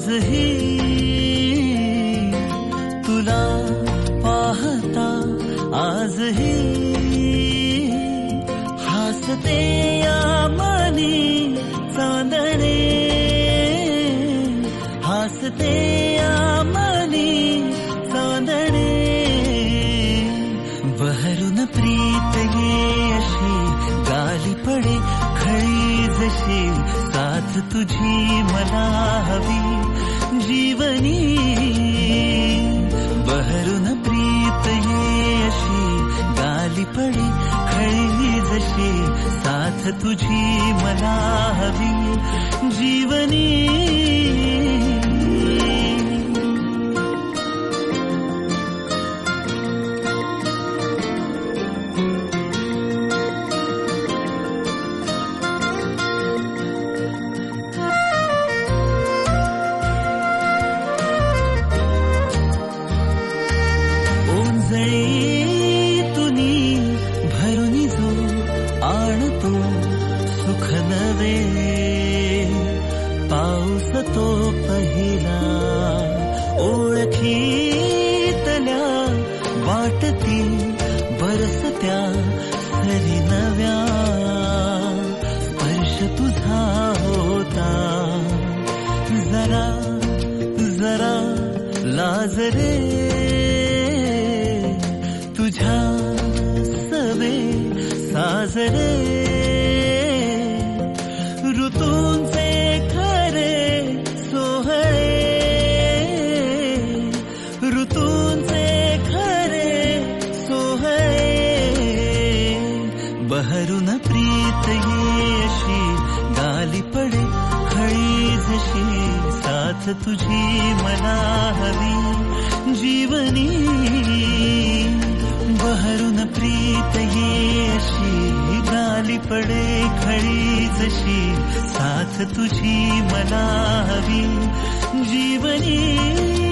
आजही तुला पाहता आजही हसते या मनी चांदणे हसते या मनी चांदणे बहरून प्रीत ये अशी गाली पडे खळी जशी साथ तुझी मला हवी जीवनी बहरून प्रीत ये अशी गाली पडे खळी जशी साथ तुझी मला हवी जीवनी तुनी भरुनी जो आणतो सुख नवे पाऊस तो पहिला ओळखीतल्या वाटती बरसत्या सरी नव्या स्पर्श तुझा होता जरा जरा लाजरे तुझ्या सवे साजरे ऋतूंचे खरे सोहळे ऋतूंचे खरे सोहळे बहरून प्रीत ये अशी गाली पडे खळी जशी साथ तुझी मला हवी जीवनी बहरून प्रीत ये अशी गाली पडे खळी जशी साथ तुझी मला हवी जीवनी